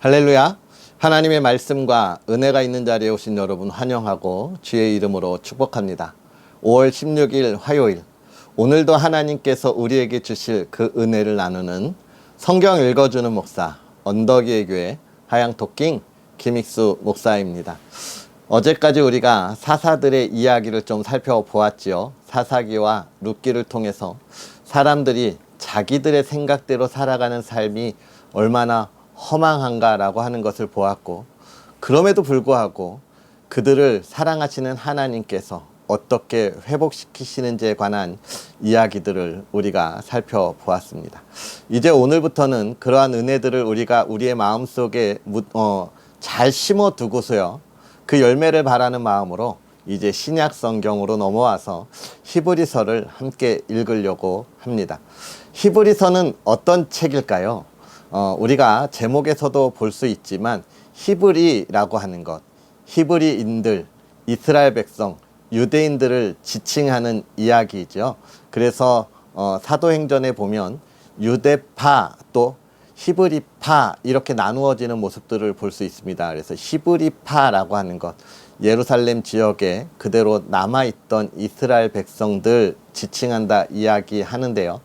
할렐루야. 하나님의 말씀과 은혜가 있는 자리에 오신 여러분 환영하고 주의 이름으로 축복합니다. 5월 16일 화요일, 오늘도 하나님께서 우리에게 주실 그 은혜를 나누는 성경 읽어주는 목사 언덕이의 교회 하양토킹 김익수 목사입니다. 어제까지 우리가 사사들의 이야기를 좀 살펴보았지요. 사사기와 룻기를 통해서 사람들이 자기들의 생각대로 살아가는 삶이 얼마나 허망한가라고 하는 것을 보았고, 그럼에도 불구하고 그들을 사랑하시는 하나님께서 어떻게 회복시키시는지에 관한 이야기들을 우리가 살펴보았습니다. 이제 오늘부터는 그러한 은혜들을 우리가 우리의 마음속에 잘 심어두고서요, 그 열매를 바라는 마음으로 이제 신약 성경으로 넘어와서 히브리서를 함께 읽으려고 합니다. 히브리서는 어떤 책일까요? 우리가 제목에서도 볼 수 있지만 히브리라고 하는 것, 히브리인들, 이스라엘 백성, 유대인들을 지칭하는 이야기죠. 그래서 사도행전에 보면 유대파 또 히브리파 이렇게 나누어지는 모습들을 볼 수 있습니다. 그래서 히브리파라고 하는 것, 예루살렘 지역에 그대로 남아있던 이스라엘 백성들 지칭한다 이야기하는데요.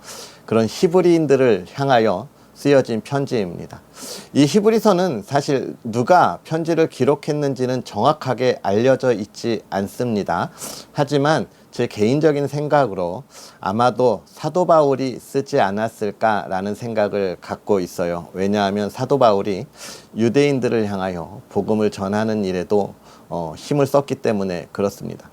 그런 히브리인들을 향하여 쓰여진 편지입니다. 이 히브리서는 사실 누가 편지를 기록했는지는 정확하게 알려져 있지 않습니다. 하지만 제 개인적인 생각으로 아마도 사도 바울이 쓰지 않았을까라는 생각을 갖고 있어요. 왜냐하면 사도 바울이 유대인들을 향하여 복음을 전하는 일에도 힘을 썼기 때문에 그렇습니다.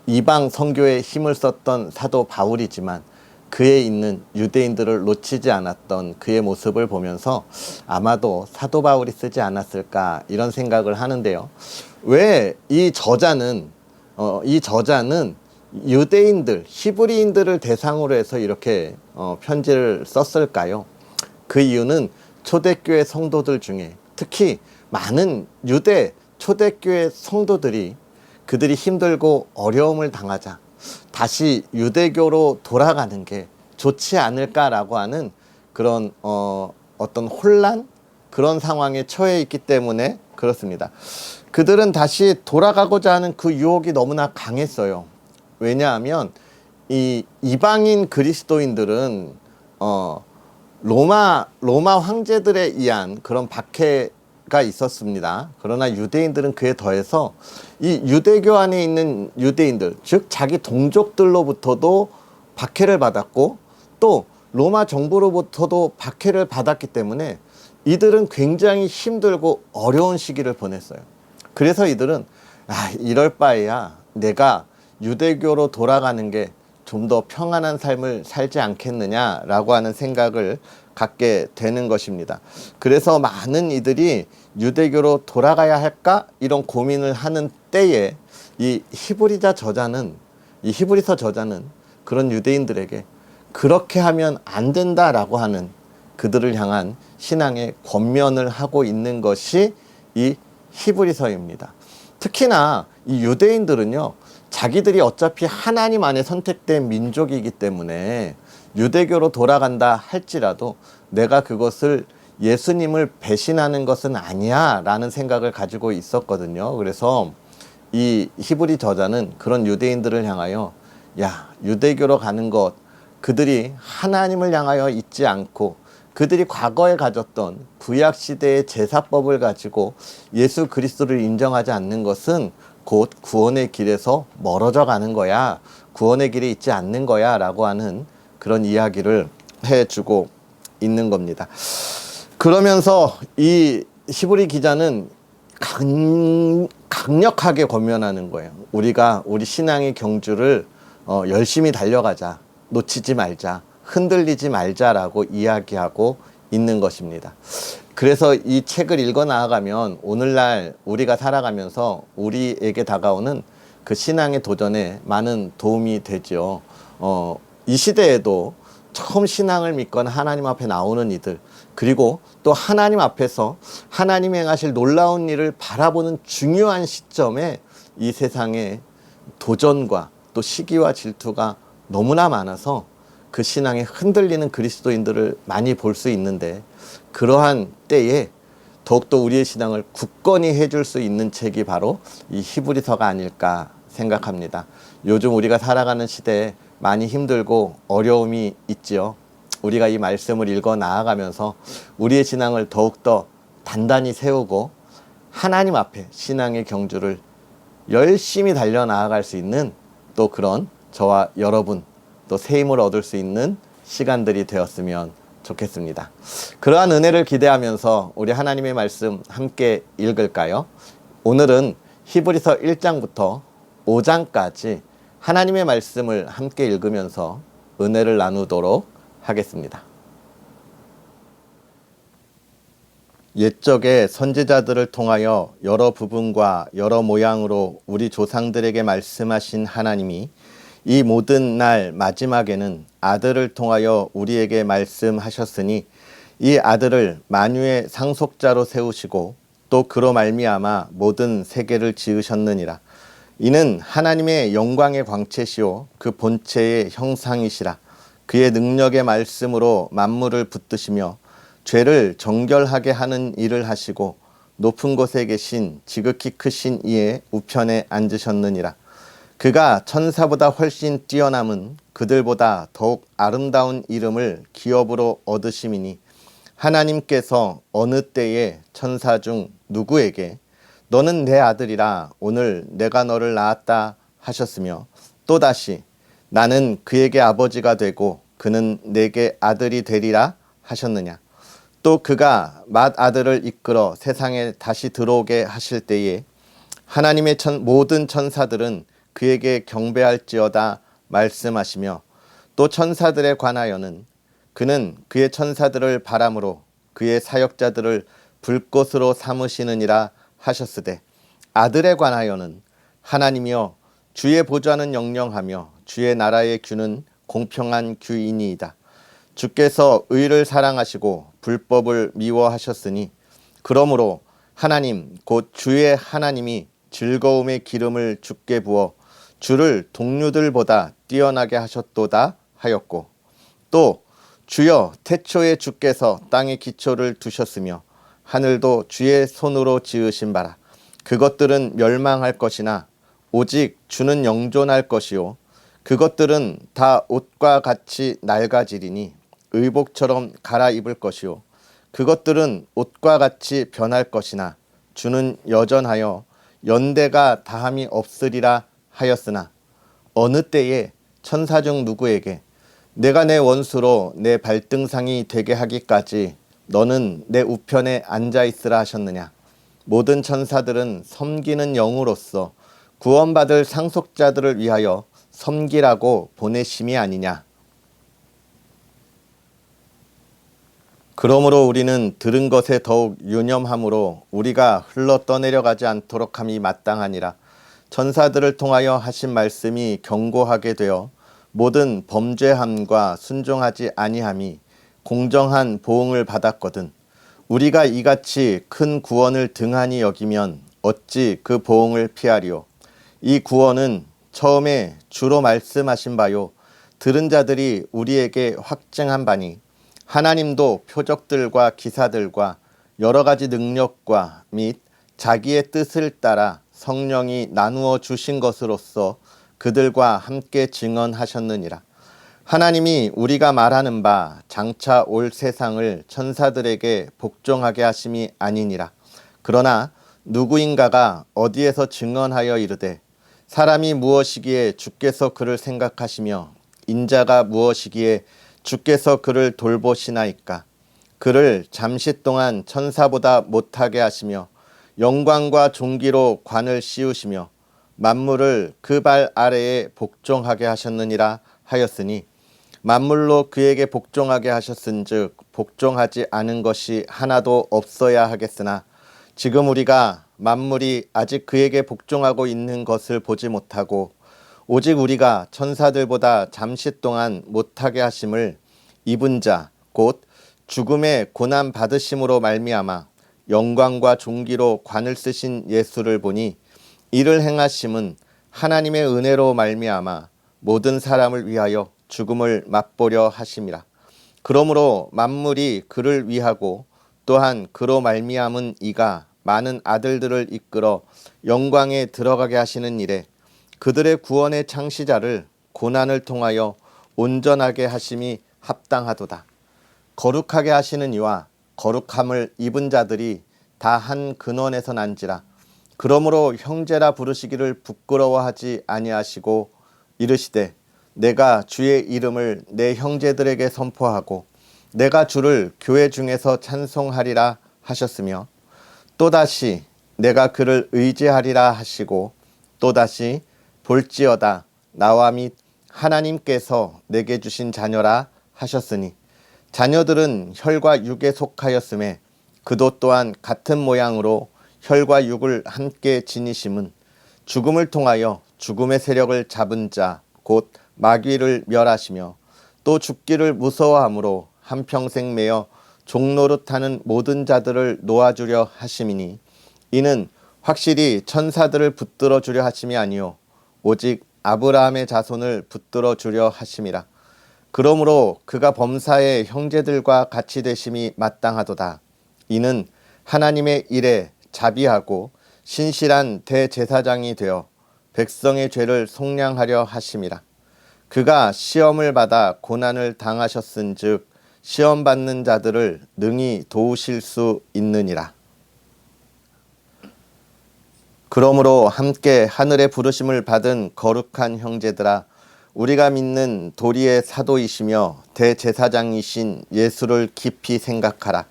이방 선교에 힘을 썼던 사도 바울이지만 그에 있는 유대인들을 놓치지 않았던 그의 모습을 보면서 아마도 사도 바울이 쓰지 않았을까 이런 생각을 하는데요. 왜 이 저자는 유대인들, 히브리인들을 대상으로 해서 이렇게 편지를 썼을까요? 그 이유는 초대교회 성도들 중에 특히 많은 유대 초대교회 성도들이 그들이 힘들고 어려움을 당하자 다시 유대교로 돌아가는 게 좋지 않을까라고 하는 그런 어떤 혼란? 그런 상황에 처해 있기 때문에 그렇습니다. 그들은 다시 돌아가고자 하는 그 유혹이 너무나 강했어요. 왜냐하면 이 이방인 그리스도인들은 로마 황제들에 의한 그런 박해가 있었습니다. 그러나 유대인들은 그에 더해서 이 유대교 안에 있는 유대인들, 즉 자기 동족들로부터도 박해를 받았고 또 로마 정부로부터도 박해를 받았기 때문에 이들은 굉장히 힘들고 어려운 시기를 보냈어요. 그래서 이들은 이럴 바에야 내가 유대교로 돌아가는 게 좀 더 평안한 삶을 살지 않겠느냐라고 하는 생각을 갖게 되는 것입니다. 그래서 많은 이들이 유대교로 돌아가야 할까 이런 고민을 하는 때에 이 히브리서 저자는 그런 유대인들에게 그렇게 하면 안 된다라고 하는 그들을 향한 신앙의 권면을 하고 있는 것이 이 히브리서입니다. 특히나 이 유대인들은요, 자기들이 어차피 하나님 안에 선택된 민족이기 때문에 유대교로 돌아간다 할지라도 내가 그것을 예수님을 배신하는 것은 아니야 라는 생각을 가지고 있었거든요. 그래서 이 히브리 저자는 그런 유대인들을 향하여 유대교로 가는 것, 그들이 하나님을 향하여 있지 않고 그들이 과거에 가졌던 구약시대의 제사법을 가지고 예수 그리스도를 인정하지 않는 것은 곧 구원의 길에서 멀어져 가는 거야, 구원의 길에 있지 않는 거야 라고 하는 그런 이야기를 해주고 있는 겁니다. 그러면서 이 히브리 기자는 강력하게 권면하는 거예요. 우리가 우리 신앙의 경주를 열심히 달려가자, 놓치지 말자, 흔들리지 말자라고 이야기하고 있는 것입니다. 그래서 이 책을 읽어 나아가면 오늘날 우리가 살아가면서 우리에게 다가오는 그 신앙의 도전에 많은 도움이 되죠. 이 시대에도 처음 신앙을 믿거나 하나님 앞에 나오는 이들, 그리고 또 하나님 앞에서 하나님이 행하실 놀라운 일을 바라보는 중요한 시점에 이 세상에 도전과 또 시기와 질투가 너무나 많아서 그 신앙에 흔들리는 그리스도인들을 많이 볼 수 있는데, 그러한 때에 더욱더 우리의 신앙을 굳건히 해줄 수 있는 책이 바로 이 히브리서가 아닐까 생각합니다. 요즘 우리가 살아가는 시대에 많이 힘들고 어려움이 있지요. 우리가 이 말씀을 읽어 나아가면서 우리의 신앙을 더욱더 단단히 세우고 하나님 앞에 신앙의 경주를 열심히 달려 나아갈 수 있는 또 그런 저와 여러분 또 새 힘을 얻을 수 있는 시간들이 되었으면 좋겠습니다. 그러한 은혜를 기대하면서 우리 하나님의 말씀 함께 읽을까요? 오늘은 히브리서 1장부터 5장까지 하나님의 말씀을 함께 읽으면서 은혜를 나누도록 하겠습니다. 옛적에 선지자들을 통하여 여러 부분과 여러 모양으로 우리 조상들에게 말씀하신 하나님이 이 모든 날 마지막에는 아들을 통하여 우리에게 말씀하셨으니 이 아들을 만유의 상속자로 세우시고 또 그로 말미암아 모든 세계를 지으셨느니라. 이는 하나님의 영광의 광채시요 그 본체의 형상이시라. 그의 능력의 말씀으로 만물을 붙드시며 죄를 정결하게 하는 일을 하시고 높은 곳에 계신 지극히 크신 이의 우편에 앉으셨느니라. 그가 천사보다 훨씬 뛰어남은 그들보다 더욱 아름다운 이름을 기업으로 얻으심이니 하나님께서 어느 때에 천사 중 누구에게 너는 내 아들이라 오늘 내가 너를 낳았다 하셨으며 또다시 나는 그에게 아버지가 되고 그는 내게 아들이 되리라 하셨느냐. 또 그가 맏아들을 이끌어 세상에 다시 들어오게 하실 때에 하나님의 모든 천사들은 그에게 경배할지어다 말씀하시며 또 천사들에 관하여는 그는 그의 천사들을 바람으로 그의 사역자들을 불꽃으로 삼으시느니라 하셨으되 아들에 관하여는 하나님이여 주의 보좌는 영영하며 주의 나라의 규는 공평한 규이니이다. 주께서 의를 사랑하시고 불법을 미워하셨으니 그러므로 하나님 곧 주의 하나님이 즐거움의 기름을 주께 부어 주를 동류들보다 뛰어나게 하셨도다 하였고 또 주여 태초에 주께서 땅의 기초를 두셨으며 하늘도 주의 손으로 지으신 바라. 그것들은 멸망할 것이나 오직 주는 영존할 것이요 그것들은 다 옷과 같이 낡아지리니 의복처럼 갈아입을 것이요 그것들은 옷과 같이 변할 것이나 주는 여전하여 연대가 다함이 없으리라 하였으나 어느 때에 천사 중 누구에게 내가 내 원수로 내 발등상이 되게 하기까지 너는 내 우편에 앉아있으라 하셨느냐. 모든 천사들은 섬기는 영으로서 구원받을 상속자들을 위하여 섬기라고 보내심이 아니냐. 그러므로 우리는 들은 것에 더욱 유념함으로 우리가 흘러 떠내려가지 않도록 함이 마땅하니라. 천사들을 통하여 하신 말씀이 경고하게 되어 모든 범죄함과 순종하지 아니함이 공정한 보응을 받았거든. 우리가 이같이 큰 구원을 등한히 여기면 어찌 그 보응을 피하리요. 이 구원은 처음에 주로 말씀하신 바요 들은 자들이 우리에게 확증한 바니 하나님도 표적들과 기사들과 여러 가지 능력과 및 자기의 뜻을 따라 성령이 나누어 주신 것으로서 그들과 함께 증언하셨느니라. 하나님이 우리가 말하는 바 장차 올 세상을 천사들에게 복종하게 하심이 아니니라. 그러나 누구인가가 어디에서 증언하여 이르되 사람이 무엇이기에 주께서 그를 생각하시며 인자가 무엇이기에 주께서 그를 돌보시나이까. 그를 잠시 동안 천사보다 못하게 하시며 영광과 존귀로 관을 씌우시며 만물을 그 발 아래에 복종하게 하셨느니라 하였으니 만물로 그에게 복종하게 하셨은즉 복종하지 않은 것이 하나도 없어야 하겠으나 지금 우리가 만물이 아직 그에게 복종하고 있는 것을 보지 못하고 오직 우리가 천사들보다 잠시 동안 못하게 하심을 입은 자 곧 죽음의 고난 받으심으로 말미암아 영광과 존귀로 관을 쓰신 예수를 보니 이를 행하심은 하나님의 은혜로 말미암아 모든 사람을 위하여 죽음을 맛보려 하심이라. 그러므로 만물이 그를 위하고 또한 그로 말미암은 이가 많은 아들들을 이끌어 영광에 들어가게 하시는 일에 그들의 구원의 창시자를 고난을 통하여 온전하게 하심이 합당하도다. 거룩하게 하시는 이와 거룩함을 입은 자들이 다 한 근원에서 난지라. 그러므로 형제라 부르시기를 부끄러워하지 아니하시고 이르시되 내가 주의 이름을 내 형제들에게 선포하고 내가 주를 교회 중에서 찬송하리라 하셨으며 또다시 내가 그를 의지하리라 하시고 또다시 볼지어다 나와 및 하나님께서 내게 주신 자녀라 하셨으니 자녀들은 혈과 육에 속하였음에 그도 또한 같은 모양으로 혈과 육을 함께 지니심은 죽음을 통하여 죽음의 세력을 잡은 자 곧 마귀를 멸하시며 또 죽기를 무서워함으로 한평생 매여 종노릇하는 모든 자들을 놓아주려 하심이니 이는 확실히 천사들을 붙들어 주려 하심이 아니요 오직 아브라함의 자손을 붙들어 주려 하심이라. 그러므로 그가 범사의 형제들과 같이 되심이 마땅하도다. 이는 하나님의 일에 자비하고 신실한 대제사장이 되어 백성의 죄를 속량하려 하심이라. 그가 시험을 받아 고난을 당하셨은즉 시험 받는 자들을 능히 도우실 수 있느니라. 그러므로 함께 하늘의 부르심을 받은 거룩한 형제들아, 우리가 믿는 도리의 사도이시며 대제사장이신 예수를 깊이 생각하라.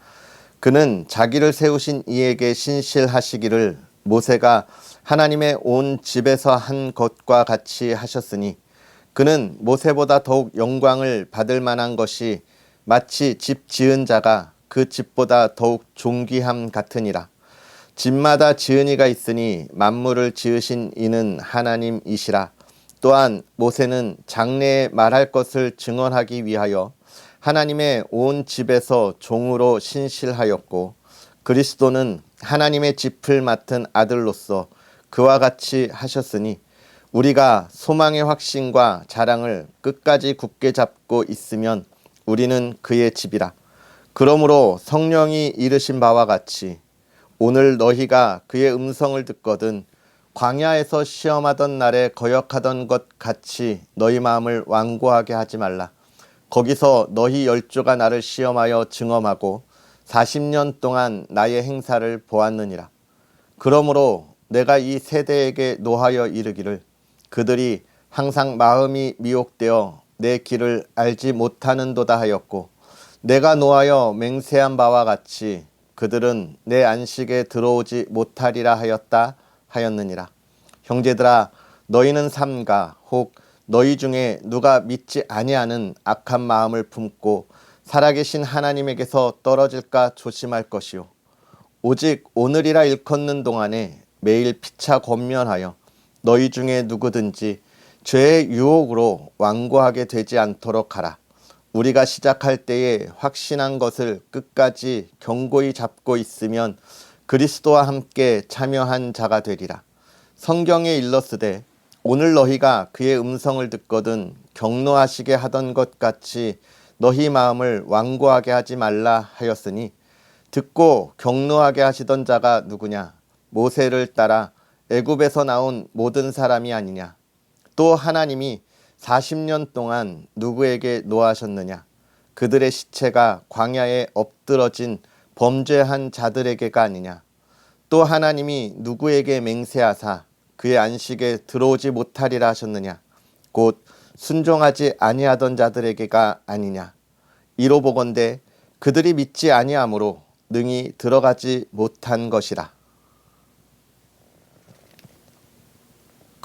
그는 자기를 세우신 이에게 신실하시기를 모세가 하나님의 온 집에서 한 것과 같이 하셨으니 그는 모세보다 더욱 영광을 받을 만한 것이 마치 집 지은 자가 그 집보다 더욱 존귀함 같으니라. 집마다 지은 이가 있으니 만물을 지으신 이는 하나님이시라. 또한 모세는 장래에 말할 것을 증언하기 위하여 하나님의 온 집에서 종으로 신실하였고 그리스도는 하나님의 짚을 맡은 아들로서 그와 같이 하셨으니 우리가 소망의 확신과 자랑을 끝까지 굳게 잡고 있으면 우리는 그의 집이라. 그러므로 성령이 이르신 바와 같이 오늘 너희가 그의 음성을 듣거든 광야에서 시험하던 날에 거역하던 것 같이 너희 마음을 완고하게 하지 말라. 거기서 너희 열조가 나를 시험하여 증언하고 40년 동안 나의 행사를 보았느니라. 그러므로 내가 이 세대에게 노하여 이르기를 그들이 항상 마음이 미혹되어 내 길을 알지 못하는도다 하였고 내가 노하여 맹세한 바와 같이 그들은 내 안식에 들어오지 못하리라 하였다 하였느니라. 형제들아, 너희는 삼가 혹 너희 중에 누가 믿지 아니하는 악한 마음을 품고 살아계신 하나님에게서 떨어질까 조심할 것이요 오직 오늘이라 일컫는 동안에 매일 피차 권면하여 너희 중에 누구든지 죄의 유혹으로 완고하게 되지 않도록 하라. 우리가 시작할 때에 확신한 것을 끝까지 견고히 잡고 있으면 그리스도와 함께 참여한 자가 되리라. 성경에 일렀으되 오늘 너희가 그의 음성을 듣거든 경노하시게 하던 것 같이 너희 마음을 완고하게 하지 말라 하였으니 듣고 경노하게 하시던 자가 누구냐? 모세를 따라 애굽에서 나온 모든 사람이 아니냐? 또 하나님이 40년 동안 누구에게 노하셨느냐? 그들의 시체가 광야에 엎드러진 범죄한 자들에게가 아니냐? 또 하나님이 누구에게 맹세하사 그의 안식에 들어오지 못하리라 하셨느냐? 곧 순종하지 아니하던 자들에게가 아니냐? 이로 보건대 그들이 믿지 아니하므로 능히 들어가지 못한 것이라.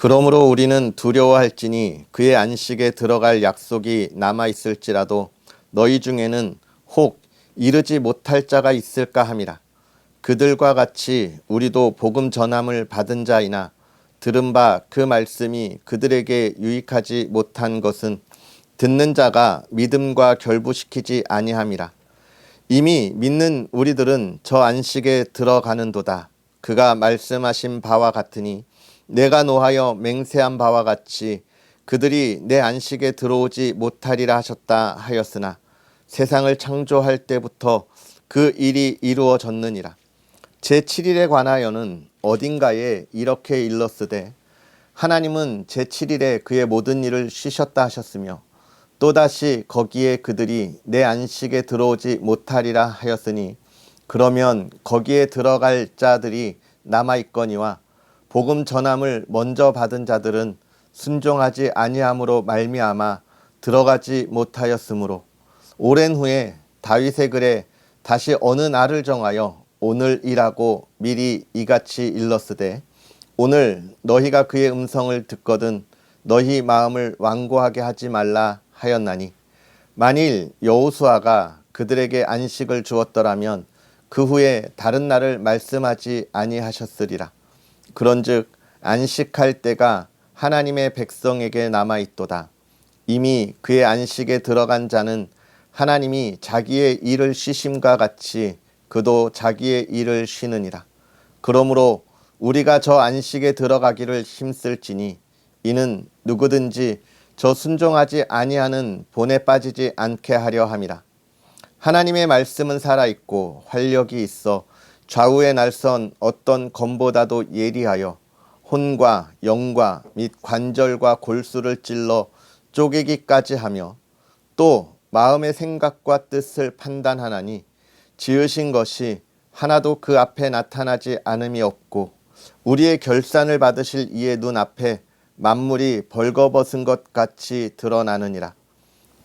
그러므로 우리는 두려워할지니 그의 안식에 들어갈 약속이 남아있을지라도 너희 중에는 혹 이르지 못할 자가 있을까 함이라. 그들과 같이 우리도 복음 전함을 받은 자이나 들은 바 그 말씀이 그들에게 유익하지 못한 것은 듣는 자가 믿음과 결부시키지 아니함이라. 이미 믿는 우리들은 저 안식에 들어가는도다. 그가 말씀하신 바와 같으니 내가 노하여 맹세한 바와 같이 그들이 내 안식에 들어오지 못하리라 하셨다 하였으나 세상을 창조할 때부터 그 일이 이루어졌느니라. 제7일에 관하여는 어딘가에 이렇게 일렀으되 하나님은 제7일에 그의 모든 일을 쉬셨다 하셨으며 또다시 거기에 그들이 내 안식에 들어오지 못하리라 하였으니 그러면 거기에 들어갈 자들이 남아있거니와 복음 전함을 먼저 받은 자들은 순종하지 아니함으로 말미암아 들어가지 못하였으므로 오랜 후에 다윗의 글에 다시 어느 날을 정하여 오늘이라고 미리 이같이 일렀으되 오늘 너희가 그의 음성을 듣거든 너희 마음을 완고하게 하지 말라 하였나니 만일 여호수아가 그들에게 안식을 주었더라면 그 후에 다른 날을 말씀하지 아니하셨으리라. 그런즉 안식할 때가 하나님의 백성에게 남아있도다. 이미 그의 안식에 들어간 자는 하나님이 자기의 일을 쉬심과 같이 그도 자기의 일을 쉬느니라. 그러므로 우리가 저 안식에 들어가기를 힘쓸지니 이는 누구든지 저 순종하지 아니하는 본에 빠지지 않게 하려 함이라. 하나님의 말씀은 살아있고 활력이 있어 좌우에 날선 어떤 검보다도 예리하여 혼과 영과 및 관절과 골수를 찔러 쪼개기까지 하며 또 마음의 생각과 뜻을 판단하나니 지으신 것이 하나도 그 앞에 나타나지 않음이 없고 우리의 결산을 받으실 이의 눈앞에 만물이 벌거벗은 것 같이 드러나느니라.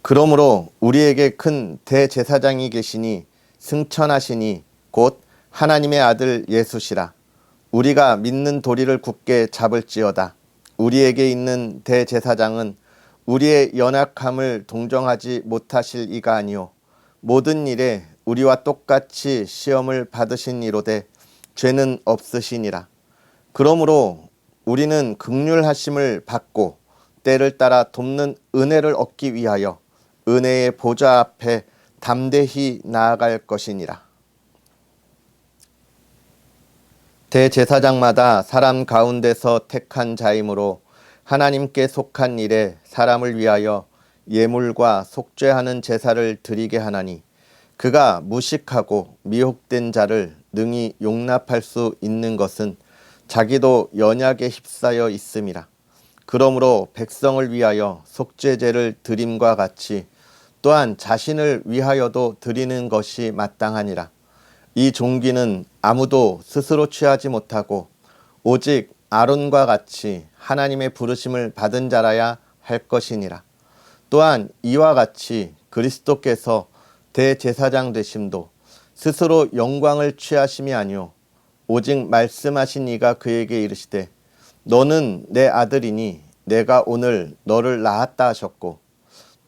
그러므로 우리에게 큰 대제사장이 계시니 승천하시니 곧 하나님의 아들 예수시라. 우리가 믿는 도리를 굳게 잡을지어다. 우리에게 있는 대제사장은 우리의 연약함을 동정하지 못하실 이가 아니요 모든 일에 우리와 똑같이 시험을 받으신 이로되 죄는 없으시니라. 그러므로 우리는 긍휼하심을 받고 때를 따라 돕는 은혜를 얻기 위하여 은혜의 보좌 앞에 담대히 나아갈 것이니라. 대제사장마다 사람 가운데서 택한 자이므로 하나님께 속한 일에 사람을 위하여 예물과 속죄하는 제사를 드리게 하나니 그가 무식하고 미혹된 자를 능히 용납할 수 있는 것은 자기도 연약에 휩싸여 있음이라. 그러므로 백성을 위하여 속죄제를 드림과 같이 또한 자신을 위하여도 드리는 것이 마땅하니라. 이 종기는 아무도 스스로 취하지 못하고 오직 아론과 같이 하나님의 부르심을 받은 자라야 할 것이니라. 또한 이와 같이 그리스도께서 대제사장 되심도 스스로 영광을 취하심이 아니오 오직 말씀하신 이가 그에게 이르시되 너는 내 아들이니 내가 오늘 너를 낳았다 하셨고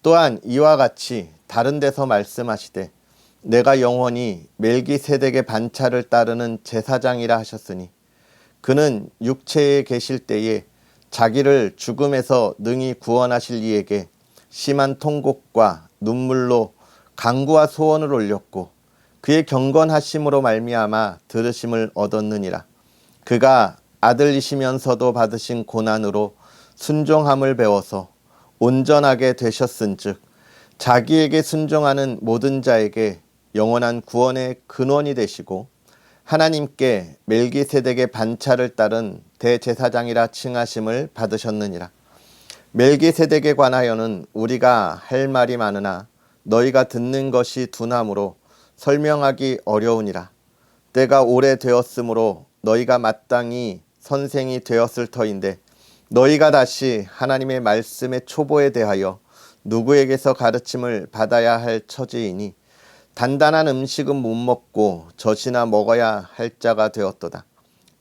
또한 이와 같이 다른 데서 말씀하시되 내가 영원히 멜기세덱의 반차를 따르는 제사장이라 하셨으니 그는 육체에 계실 때에 자기를 죽음에서 능히 구원하실 이에게 심한 통곡과 눈물로 간구와 소원을 올렸고 그의 경건하심으로 말미암아 들으심을 얻었느니라. 그가 아들이시면서도 받으신 고난으로 순종함을 배워서 온전하게 되셨은즉 자기에게 순종하는 모든 자에게 영원한 구원의 근원이 되시고 하나님께 멜기세덱의 반차를 따른 대제사장이라 칭하심을 받으셨느니라. 멜기세덱에 관하여는 우리가 할 말이 많으나 너희가 듣는 것이 둔하므로 설명하기 어려우니라. 때가 오래되었으므로 너희가 마땅히 선생이 되었을 터인데 너희가 다시 하나님의 말씀의 초보에 대하여 누구에게서 가르침을 받아야 할 처지이니 단단한 음식은 못 먹고 젖이나 먹어야 할 자가 되었도다.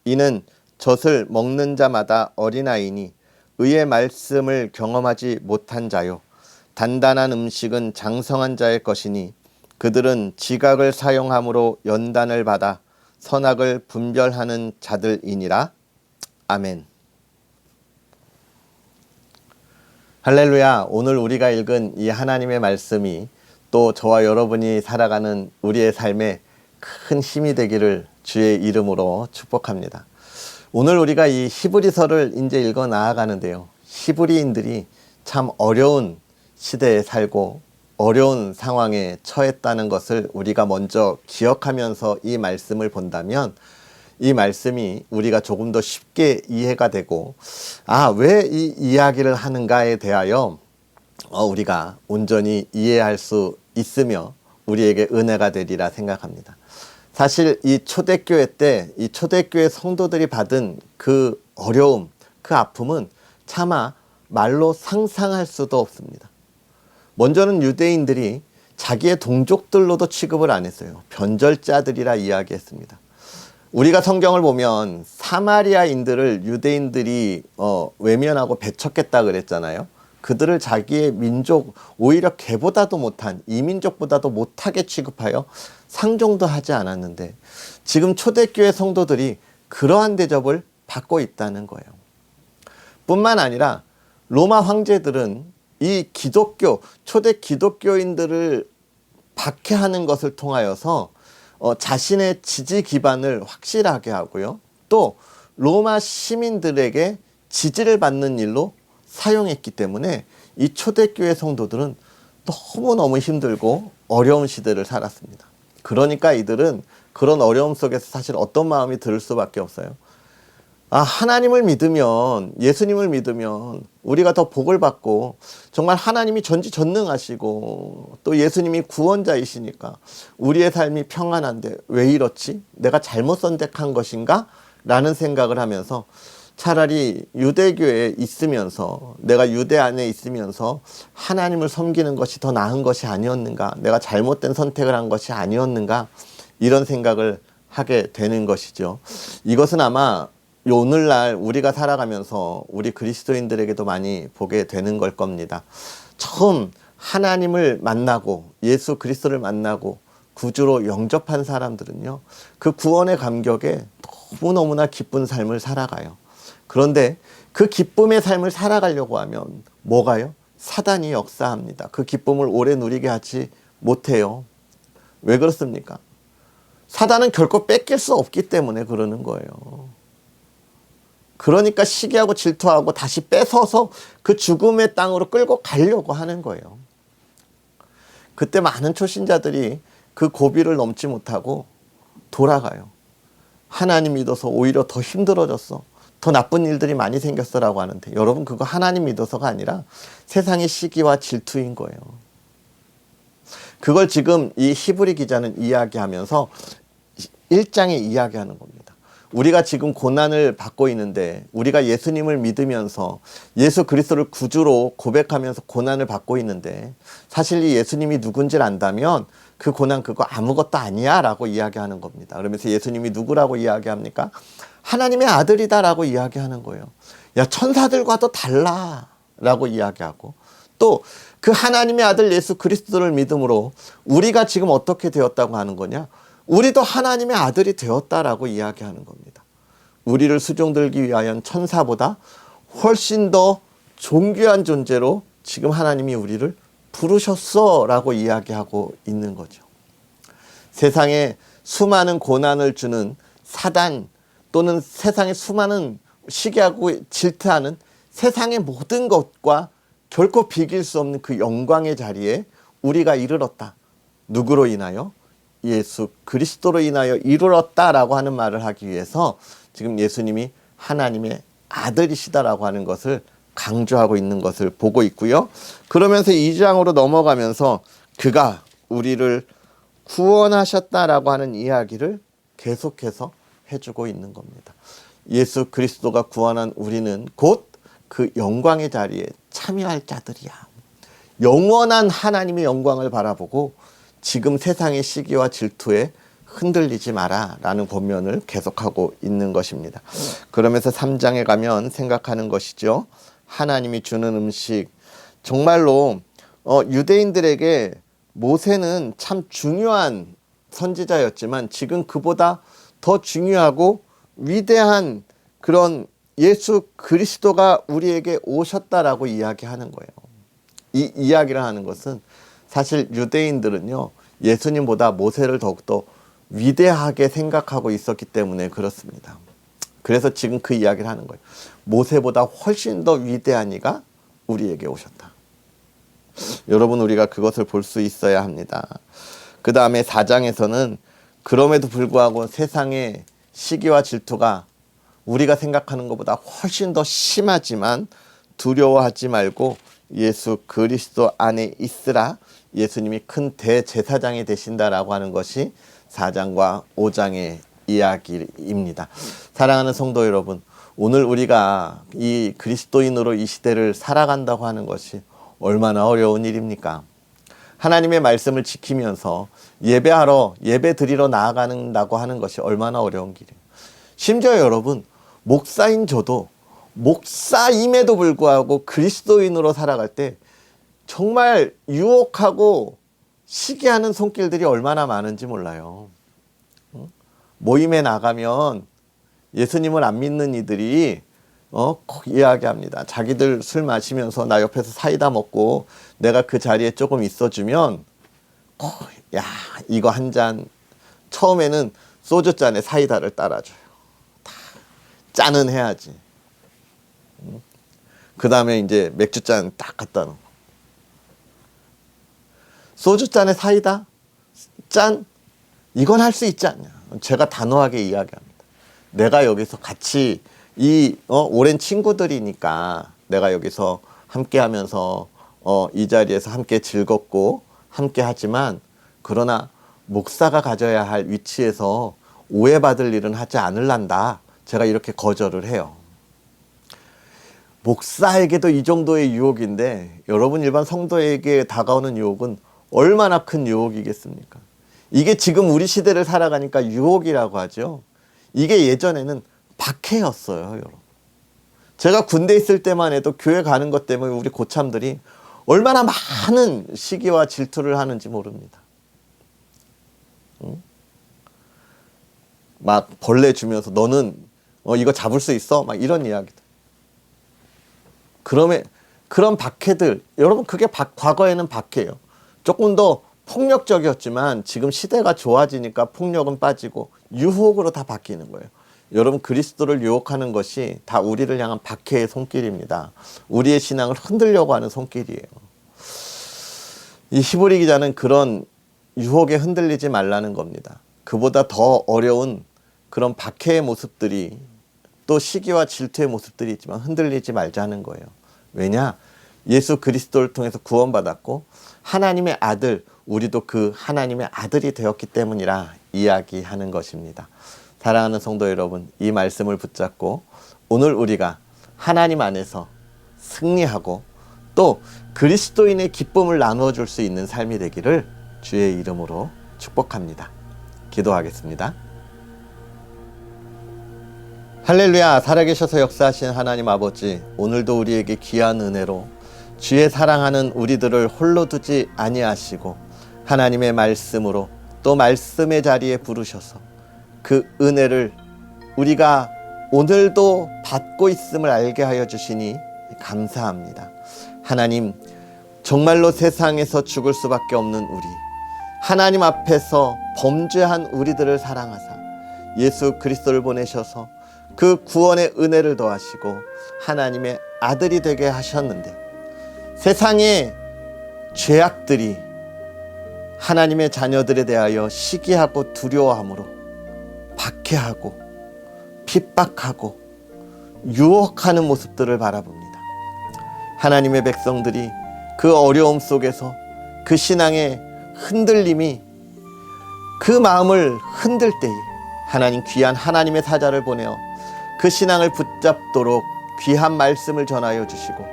이는 젖을 먹는 자마다 어린아이니 의의 말씀을 경험하지 못한 자요 단단한 음식은 장성한 자의 것이니 그들은 지각을 사용함으로 연단을 받아 선악을 분별하는 자들이니라. 아멘. 할렐루야. 오늘 우리가 읽은 이 하나님의 말씀이 또 저와 여러분이 살아가는 우리의 삶에 큰 힘이 되기를 주의 이름으로 축복합니다. 오늘 우리가 이 히브리서를 이제 읽어 나아가는데요. 히브리인들이 참 어려운 시대에 살고 어려운 상황에 처했다는 것을 우리가 먼저 기억하면서 이 말씀을 본다면 이 말씀이 우리가 조금 더 쉽게 이해가 되고 왜 이 이야기를 하는가에 대하여 우리가 온전히 이해할 수 있으며 우리에게 은혜가 되리라 생각합니다. 사실 이 초대교회 때 이 초대교회 성도들이 받은 그 어려움, 그 아픔은 차마 말로 상상할 수도 없습니다. 먼저는 유대인들이 자기의 동족들로도 취급을 안 했어요. 변절자들이라 이야기했습니다. 우리가 성경을 보면 사마리아인들을 유대인들이 외면하고 배척했다 그랬잖아요. 그들을 자기의 민족, 오히려 걔보다도 못한, 이민족보다도 못하게 취급하여 상종도 하지 않았는데 지금 초대교회 성도들이 그러한 대접을 받고 있다는 거예요. 뿐만 아니라 로마 황제들은 이 기독교, 초대 기독교인들을 박해하는 것을 통하여서 자신의 지지 기반을 확실하게 하고요. 또 로마 시민들에게 지지를 받는 일로 사용했기 때문에 이 초대교회 성도들은 너무너무 힘들고 어려운 시대를 살았습니다. 그러니까 이들은 그런 어려움 속에서 사실 어떤 마음이 들 수밖에 없어요. 하나님을 믿으면, 예수님을 믿으면 우리가 더 복을 받고 정말 하나님이 전지전능하시고 또 예수님이 구원자이시니까 우리의 삶이 평안한데 왜 이렇지? 내가 잘못 선택한 것인가? 라는 생각을 하면서 차라리 유대교에 있으면서 내가 유대 안에 있으면서 하나님을 섬기는 것이 더 나은 것이 아니었는가? 내가 잘못된 선택을 한 것이 아니었는가? 이런 생각을 하게 되는 것이죠. 이것은 아마 오늘날 우리가 살아가면서 우리 그리스도인들에게도 많이 보게 되는 걸 겁니다. 처음 하나님을 만나고 예수 그리스도를 만나고 구주로 영접한 사람들은요, 그 구원의 감격에 너무너무나 기쁜 삶을 살아가요. 그런데 그 기쁨의 삶을 살아가려고 하면 뭐가요? 사단이 역사합니다. 그 기쁨을 오래 누리게 하지 못해요. 왜 그렇습니까? 사단은 결코 뺏길 수 없기 때문에 그러는 거예요. 그러니까 시기하고 질투하고 다시 뺏어서 그 죽음의 땅으로 끌고 가려고 하는 거예요. 그때 많은 초신자들이 그 고비를 넘지 못하고 돌아가요. 하나님 믿어서 오히려 더 힘들어졌어. 더 나쁜 일들이 많이 생겼어라고 하는데 여러분, 그거 하나님 믿어서가 아니라 세상의 시기와 질투인 거예요. 그걸 지금 이 히브리 기자는 이야기하면서 1장에 이야기하는 겁니다. 우리가 지금 고난을 받고 있는데 우리가 예수님을 믿으면서 예수 그리스도를 구주로 고백하면서 고난을 받고 있는데 사실 이 예수님이 누군지를 안다면 그 고난 그거 아무것도 아니야 라고 이야기하는 겁니다. 그러면서 예수님이 누구라고 이야기합니까? 하나님의 아들이다 라고 이야기하는 거예요. 야, 천사들과도 달라 라고 이야기하고 또 그 하나님의 아들 예수 그리스도를 믿음으로 우리가 지금 어떻게 되었다고 하는 거냐? 우리도 하나님의 아들이 되었다라고 이야기하는 겁니다. 우리를 수종들기 위하여 천사보다 훨씬 더 존귀한 존재로 지금 하나님이 우리를 부르셨어 라고 이야기하고 있는 거죠. 세상에 수많은 고난을 주는 사단 또는 세상에 수많은 시기하고 질투하는 세상의 모든 것과 결코 비길 수 없는 그 영광의 자리에 우리가 이르렀다. 누구로 인하여? 예수 그리스도로 인하여 이르렀다라고 하는 말을 하기 위해서 지금 예수님이 하나님의 아들이시다라고 하는 것을 강조하고 있는 것을 보고 있고요. 그러면서 2장으로 넘어가면서 그가 우리를 구원하셨다라고 하는 이야기를 계속해서 해주고 있는 겁니다. 예수 그리스도가 구원한 우리는 곧 그 영광의 자리에 참여할 자들이야. 영원한 하나님의 영광을 바라보고 지금 세상의 시기와 질투에 흔들리지 마라 라는 권면을 계속하고 있는 것입니다. 그러면서 3장에 가면 생각하는 것이죠. 하나님이 주는 음식. 정말로 유대인들에게 모세는 참 중요한 선지자였지만 지금 그보다 더 중요하고 위대한 그런 예수 그리스도가 우리에게 오셨다라고 이야기하는 거예요. 이 이야기를 하는 것은 사실 유대인들은요, 예수님보다 모세를 더욱더 위대하게 생각하고 있었기 때문에 그렇습니다. 그래서 지금 그 이야기를 하는 거예요. 모세보다 훨씬 더 위대한 이가 우리에게 오셨다. 여러분, 우리가 그것을 볼 수 있어야 합니다. 그 다음에 4장에서는 그럼에도 불구하고 세상의 시기와 질투가 우리가 생각하는 것보다 훨씬 더 심하지만 두려워하지 말고 예수 그리스도 안에 있으라. 예수님이 큰 대제사장이 되신다라고 하는 것이 4장과 5장의 이야기입니다. 사랑하는 성도 여러분, 오늘 우리가 이 그리스도인으로 이 시대를 살아간다고 하는 것이 얼마나 어려운 일입니까? 하나님의 말씀을 지키면서 예배하러, 예배 드리러 나아간다고 하는 것이 얼마나 어려운 길이에요. 심지어 여러분, 목사인 저도 목사임에도 불구하고 그리스도인으로 살아갈 때 정말 유혹하고 시기하는 손길들이 얼마나 많은지 몰라요. 모임에 나가면 예수님을 안 믿는 이들이 꼭 이야기합니다. 자기들 술 마시면서 나 옆에서 사이다 먹고 내가 그 자리에 조금 있어주면 야, 이거 한 잔, 처음에는 소주잔에 사이다를 따라줘요. 다 짠은 해야지. 그 다음에 이제 맥주잔 딱 갖다 놓고, 소주잔에 사이다? 짠? 이건 할 수 있지 않냐. 제가 단호하게 이야기합니다. 내가 여기서 같이 오랜 친구들이니까 내가 여기서 함께 하면서 이 자리에서 함께 즐겁고 함께 하지만, 그러나 목사가 가져야 할 위치에서 오해받을 일은 하지 않을란다. 제가 이렇게 거절을 해요. 목사에게도 이 정도의 유혹인데 여러분, 일반 성도에게 다가오는 유혹은 얼마나 큰 유혹이겠습니까? 이게 지금 우리 시대를 살아가니까 유혹이라고 하죠. 이게 예전에는 박해였어요, 여러분. 제가 군대 있을 때만 해도 교회 가는 것 때문에 우리 고참들이 얼마나 많은 시기와 질투를 하는지 모릅니다. 막 벌레 주면서 너는 이거 잡을 수 있어? 막 이런 이야기들. 그런 박해들, 여러분, 그게 과거에는 박해예요. 조금 더 폭력적이었지만 지금 시대가 좋아지니까 폭력은 빠지고 유혹으로 다 바뀌는 거예요. 여러분, 그리스도를 유혹하는 것이 다 우리를 향한 박해의 손길입니다. 우리의 신앙을 흔들려고 하는 손길이에요. 이 히브리 기자는 그런 유혹에 흔들리지 말라는 겁니다. 그보다 더 어려운 그런 박해의 모습들이, 또 시기와 질투의 모습들이 있지만 흔들리지 말자는 거예요. 왜냐? 예수 그리스도를 통해서 구원받았고 하나님의 아들, 우리도 그 하나님의 아들이 되었기 때문이라 이야기하는 것입니다. 사랑하는 성도 여러분, 이 말씀을 붙잡고 오늘 우리가 하나님 안에서 승리하고 또 그리스도인의 기쁨을 나누어 줄 수 있는 삶이 되기를 주의 이름으로 축복합니다. 기도하겠습니다. 할렐루야. 살아계셔서 역사하신 하나님 아버지, 오늘도 우리에게 귀한 은혜로 주의 사랑하는 우리들을 홀로 두지 아니하시고 하나님의 말씀으로 또 말씀의 자리에 부르셔서 그 은혜를 우리가 오늘도 받고 있음을 알게 하여 주시니 감사합니다. 하나님, 정말로 세상에서 죽을 수밖에 없는 우리, 하나님 앞에서 범죄한 우리들을 사랑하사 예수 그리스도를 보내셔서 그 구원의 은혜를 더하시고 하나님의 아들이 되게 하셨는데, 세상의 죄악들이 하나님의 자녀들에 대하여 시기하고 두려워함으로 박해하고 핍박하고 유혹하는 모습들을 바라봅니다. 하나님의 백성들이 그 어려움 속에서 그 신앙의 흔들림이 그 마음을 흔들 때에 하나님, 귀한 하나님의 사자를 보내어 그 신앙을 붙잡도록 귀한 말씀을 전하여 주시고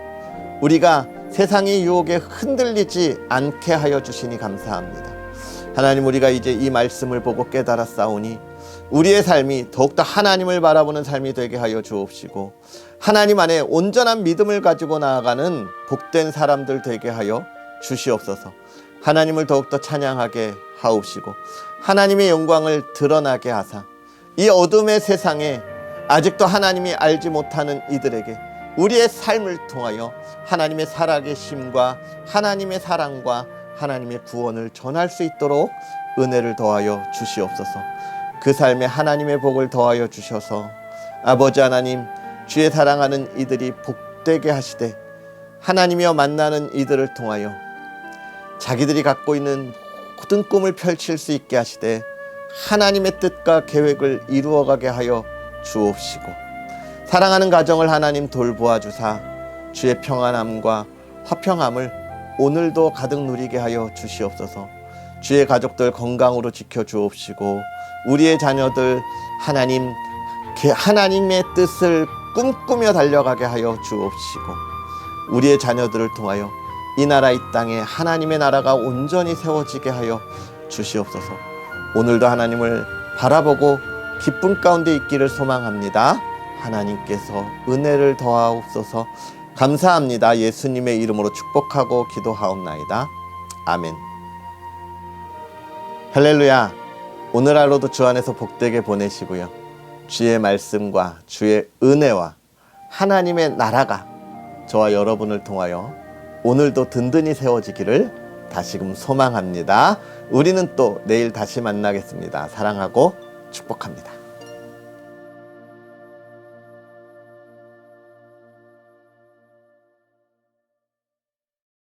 우리가 세상의 유혹에 흔들리지 않게 하여 주시니 감사합니다. 하나님, 우리가 이제 이 말씀을 보고 깨달았사오니 우리의 삶이 더욱더 하나님을 바라보는 삶이 되게 하여 주옵시고 하나님 안에 온전한 믿음을 가지고 나아가는 복된 사람들 되게 하여 주시옵소서. 하나님을 더욱더 찬양하게 하옵시고 하나님의 영광을 드러나게 하사 이 어둠의 세상에 아직도 하나님이 알지 못하는 이들에게 우리의 삶을 통하여 하나님의 살아계심과 하나님의 사랑과 하나님의 구원을 전할 수 있도록 은혜를 더하여 주시옵소서. 그 삶에 하나님의 복을 더하여 주셔서 아버지 하나님, 주의 사랑하는 이들이 복되게 하시되 하나님이여 만나는 이들을 통하여 자기들이 갖고 있는 모든 꿈을 펼칠 수 있게 하시되 하나님의 뜻과 계획을 이루어가게 하여 주옵시고, 사랑하는 가정을 하나님 돌보아 주사 주의 평안함과 화평함을 오늘도 가득 누리게 하여 주시옵소서. 주의 가족들 건강으로 지켜 주옵시고, 우리의 자녀들 하나님의 뜻을 꿈꾸며 달려가게 하여 주옵시고, 우리의 자녀들을 통하여 이 나라 이 땅에 하나님의 나라가 온전히 세워지게 하여 주시옵소서. 오늘도 하나님을 바라보고 기쁨 가운데 있기를 소망합니다. 하나님께서 은혜를 더하옵소서. 감사합니다. 예수님의 이름으로 축복하고 기도하옵나이다. 아멘. 할렐루야. 오늘 하루도 주 안에서 복되게 보내시고요. 주의 말씀과 주의 은혜와 하나님의 나라가 저와 여러분을 통하여 오늘도 든든히 세워지기를 다시금 소망합니다. 우리는 또 내일 다시 만나겠습니다. 사랑하고 축복합니다.